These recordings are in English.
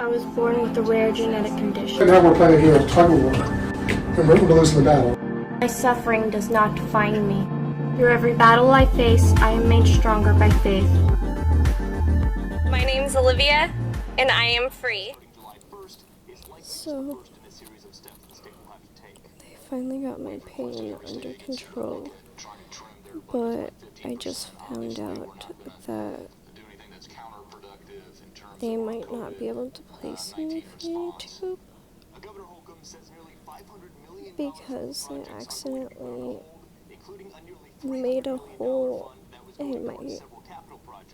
I was born with a rare genetic condition. Now we're playing a game of tug of war, and we're losing the battle. My suffering does not define me. Through every battle I face, I am made stronger by faith. My name's Olivia, and I am free. So, they finally got my pain under control, but I just found out that they might not be able to place me through a tube because I accidentally made a hole in my,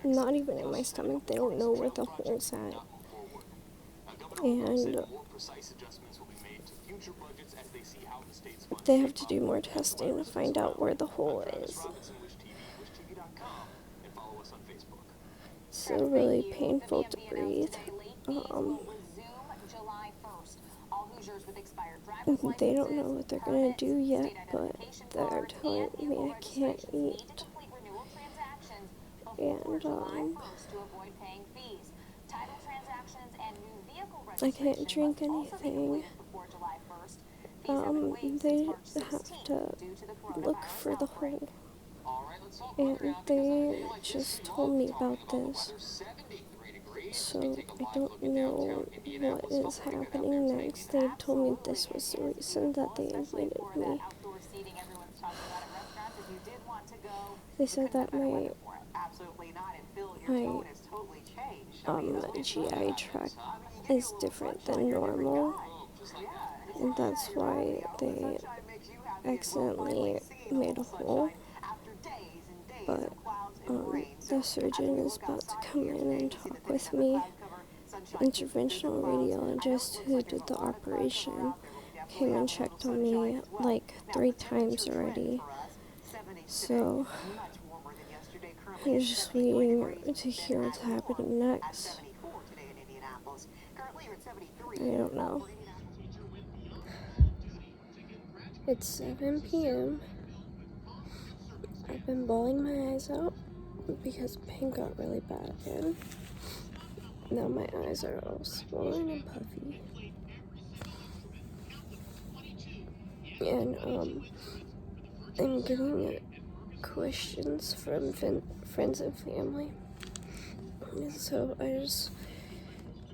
not even in my stomach, they don't know where the hole's at. And they have to do more testing to find out where the hole is. It's still really painful to breathe. They don't know what they're going to do yet, but they're telling me I can't eat. And I can't drink anything. They have to look for the hole. And they just told me about this. So I don't know what is happening next. They told me this was the reason that they admitted me. They said that my GI tract is different than normal, and that's why they accidentally made a hole. But the surgeon is about to come in and talk with me. Interventional radiologist who did the operation came and checked on me like 3 times already. So I'm just waiting to hear what's happening next. I don't know. It's 7 p.m. I've been bawling my eyes out because pain got really bad again. Now my eyes are all swollen and puffy. And I'm getting questions from friends and family. And so I just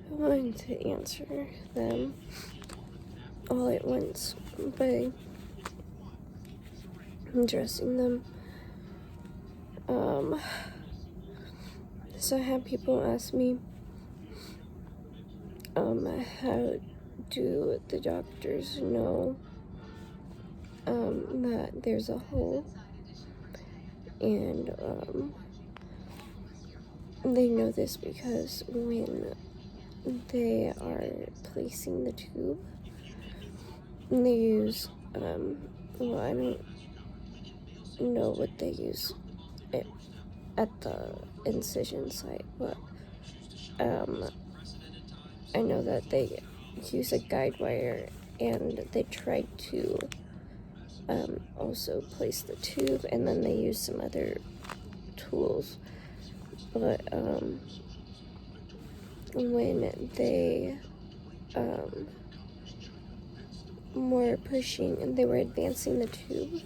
wanted to answer them all at once by addressing them. So I had people ask me, how do the doctors know that there's a hole? And they know this because when they are placing the tube, they use, well, I don't know what they use at the incision site, but I know that they use a guide wire and they try to also place the tube, and then they use some other tools. But when they were pushing and they were advancing the tube,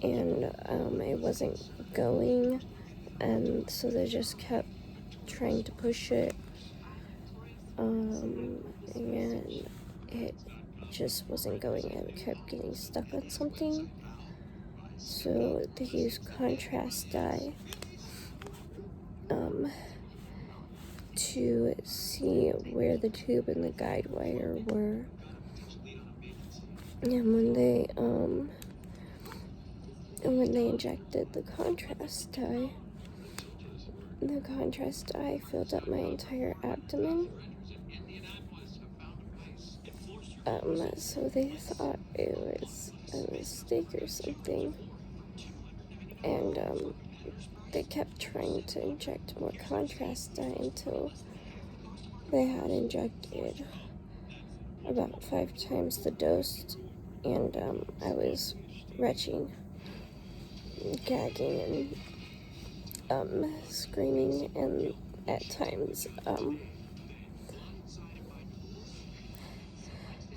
and it wasn't going, and so they just kept trying to push it, and it just wasn't going. It kept getting stuck on something. So they used contrast dye to see where the tube and the guide wire were. And when they injected the contrast dye filled up my entire abdomen. So they thought it was a mistake or something. And they kept trying to inject more contrast dye until they had injected about 5 times the dose, and I was retching, gagging, and screaming, and at times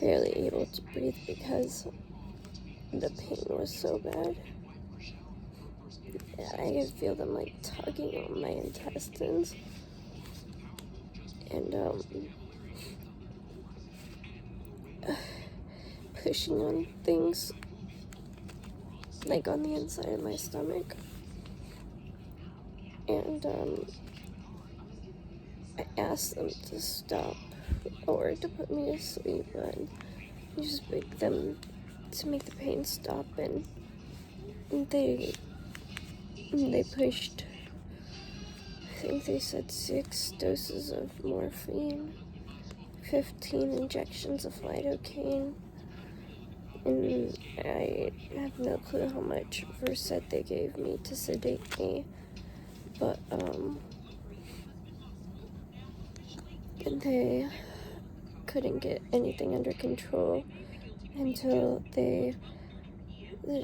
barely able to breathe because the pain was so bad. I could feel them like tugging on my intestines and pushing on things like on the inside of my stomach. And I asked them to stop or to put me to sleep, and I just begged them to make the pain stop, and they pushed, I think they said 6 doses of morphine, 15 injections of lidocaine, and I have no clue how much Versed they gave me to sedate me, but they couldn't get anything under control until the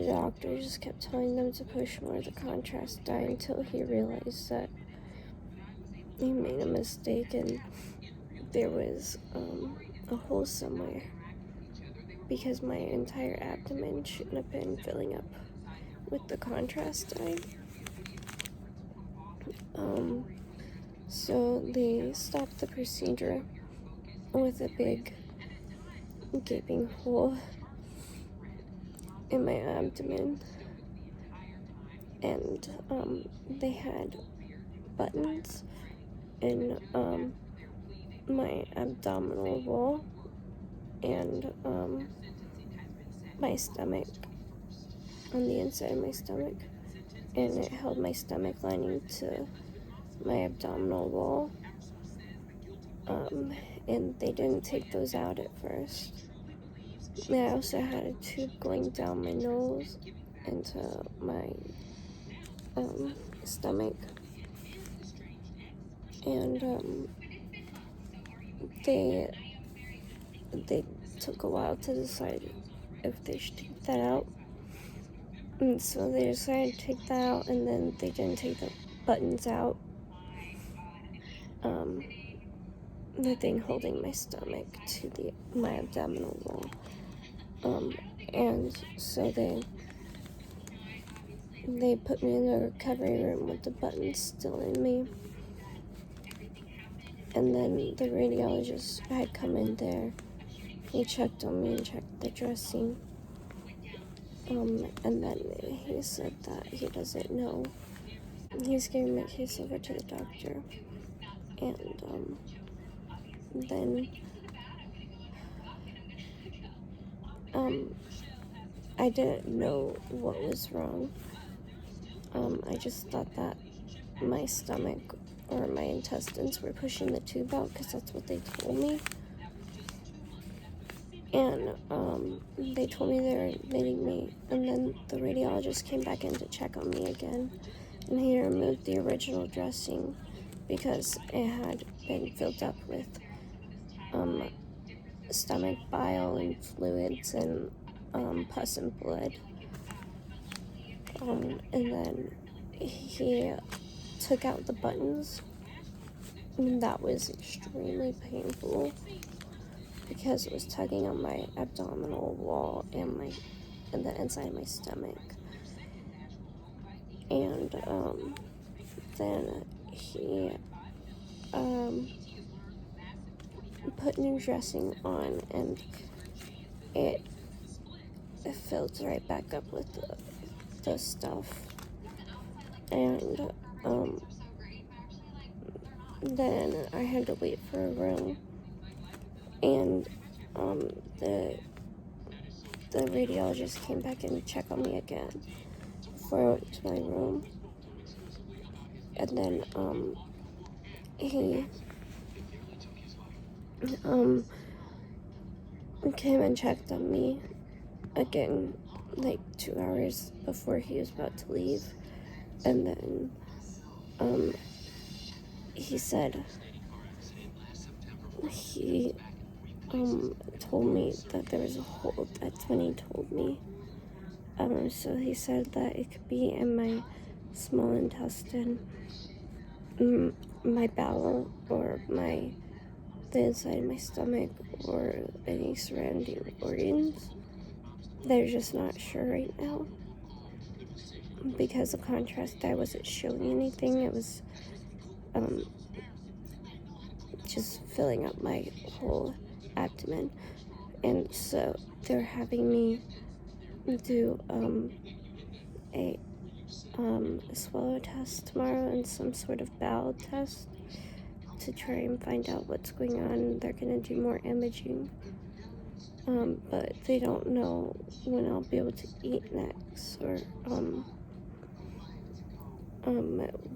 doctor just kept telling them to push more of the contrast dye until he realized that he made a mistake and there was a hole somewhere, because my entire abdomen shouldn't have been filling up with the contrast dye. So they stopped the procedure with a big gaping hole in my abdomen, and they had buttons in my abdominal wall and my stomach, on the inside of my stomach, and it held my stomach lining to my abdominal wall, and they didn't take those out at first. I also had a tube going down my nose into my stomach, and they took a while to decide if they should take that out, and so they decided to take that out, and then they didn't take the buttons out, the thing holding my stomach to my abdominal wall, and so they put me in the recovery room with the buttons still in me, and then the radiologist had come in there. He checked on me and checked the dressing, and then he said that he doesn't know. He's giving my case over to the doctor, and then I didn't know what was wrong. I just thought that my stomach or my intestines were pushing the tube out, because that's what they told me. And they told me they were admitting me, and then the radiologist came back in to check on me again, and he removed the original dressing because it had been filled up with stomach bile and fluids and pus and blood. And then he took out the buttons, and that was extremely painful because it was tugging on my abdominal wall and the inside of my stomach. And then he put new dressing on, and it filled right back up with the stuff. And then I had to wait for a room, and the radiologist came back in to check on me again before I went to my room. And then he came and checked on me again like 2 hours before he was about to leave, and then he said he told me that there was a hole. That's when he told me. So he said that it could be in my small intestine, my bowel, or my the inside of my stomach or any surrounding organs. They're just not sure right now. Because the contrast dye wasn't showing anything, it was just filling up my whole abdomen. And so they're having me do a swallow test tomorrow and some sort of bowel test to try and find out what's going on. They're going to do more imaging, but they don't know when I'll be able to eat next, or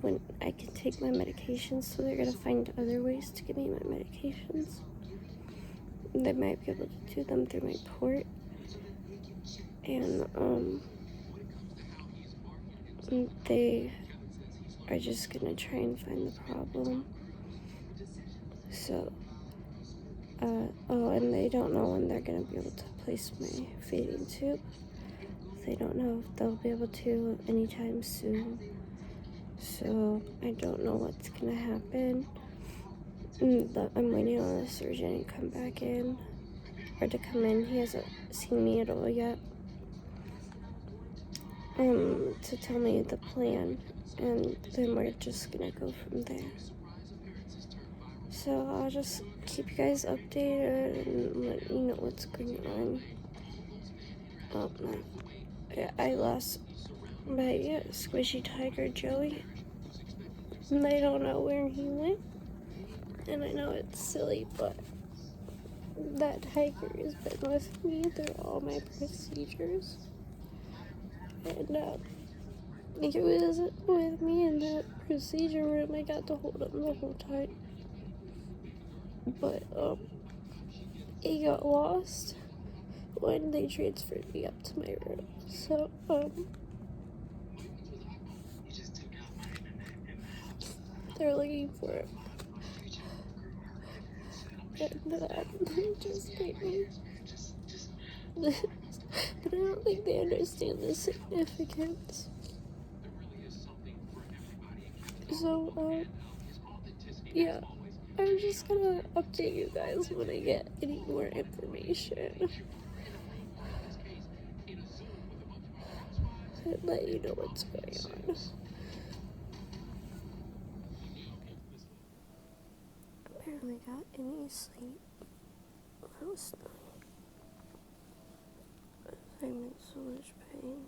when I can take my medications. So they're going to find other ways to give me my medications. They might be able to do them through my port, and they are just gonna try and find the problem. So, and they don't know when they're gonna be able to place my feeding tube. They don't know if they'll be able to anytime soon. So, I don't know what's gonna happen. I'm waiting on the surgeon to come back in, or to come in. He hasn't seen me at all yet. To tell me the plan, and then we're just gonna go from there. So I'll just keep you guys updated and let you know what's going on. I lost my squishy tiger Joey, and I don't know where he went. And I know it's silly, but that tiger has been with me through all my procedures. And he was with me in the procedure room. I got to hold him the whole time. But he got lost when they transferred me up to my room. So they're looking for him. And they just gave me. But I don't think they understand the significance. So, yeah, I'm just gonna update you guys when I get any more information. And let you know what's going on. I barely got any sleep last night. I'm in so much pain.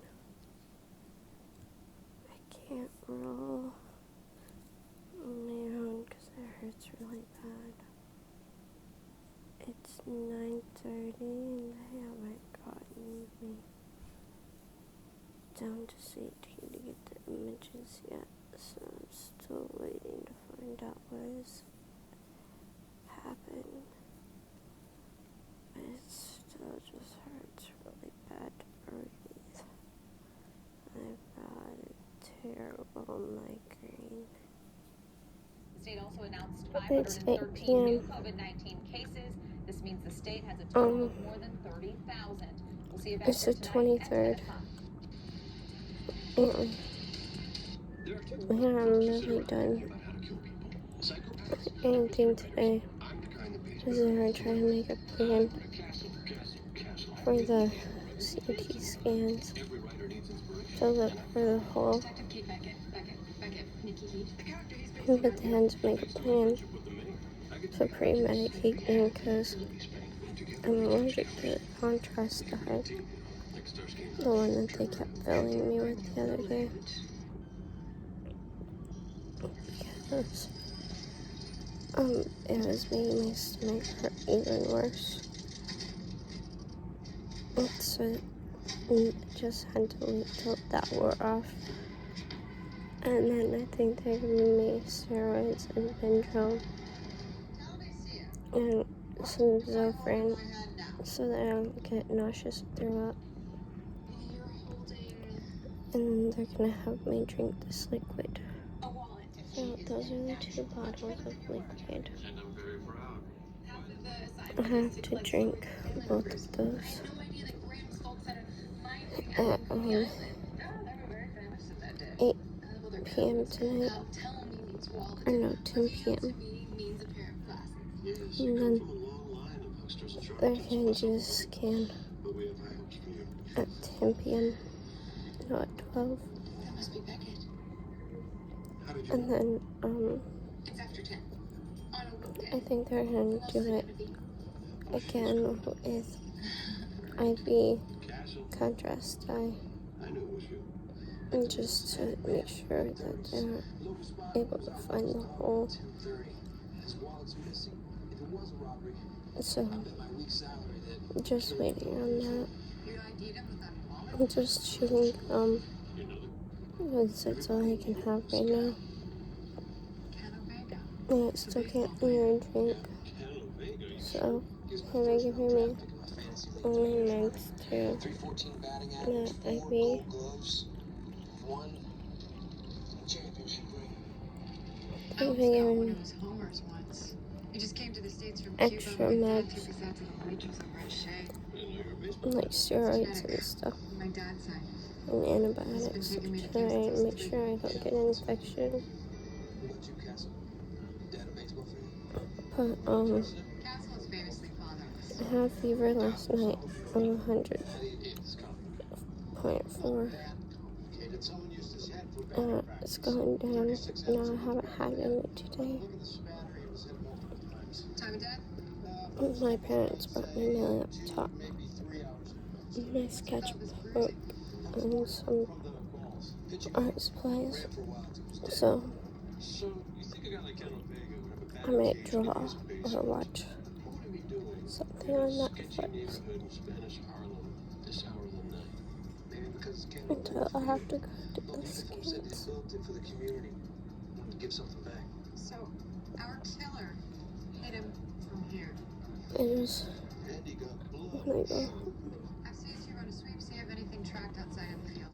I can't roll on my own because it hurts really bad. It's 9:30 and they haven't gotten me down to CT to get the images yet, so I'm still waiting to find out what has happened. But it still just hurts really bad to breathe. I've got a terrible migraine. The state also announced 513 new COVID-19 cases. This means the state has a total of more than 30,000. We'll see about it's the 23rd. I haven't really done anything today. Because I'm trying to make a plan for the CT scans to look for the hole. But they had to make a plan to pre-medicate me because I'm allergic to the contrast dye, the one that they kept filling me with the other day. Because it was making my stomach hurt even worse. So I just had to wait till that wore off. And then I think they're giving me steroids and Benadryl and some Zofran so that I don't get nauseous and throw up. And they're gonna have me drink this liquid. So those are the 2 bottles of liquid. I have to drink both of those at 8 p.m. tonight. Or no, 10 p.m. And then they're gonna do a scan at 10 p.m., not at 12. That must be Beckett. And then, It's after 10. On a weekday. I think they're gonna do it again with IV contrast dye. And just to make sure that they're able to find the hole. So, just waiting on that. I'm just chewing gum, because that's all I can have right now. And I still can't eat or drink. So, they're giving me only meds to the IV. They've been giving me extra meds, like steroids and stuff, and antibiotics, to try and make sure I don't get an infection. But, I had fever last night of 100.4. It's going down. No, I haven't had any today. My parents brought me my laptop, my sketchbook, and some art supplies. So, I might draw or watch something on Netflix until I have to go to the scans. So, our killer hit him from here. I just want to go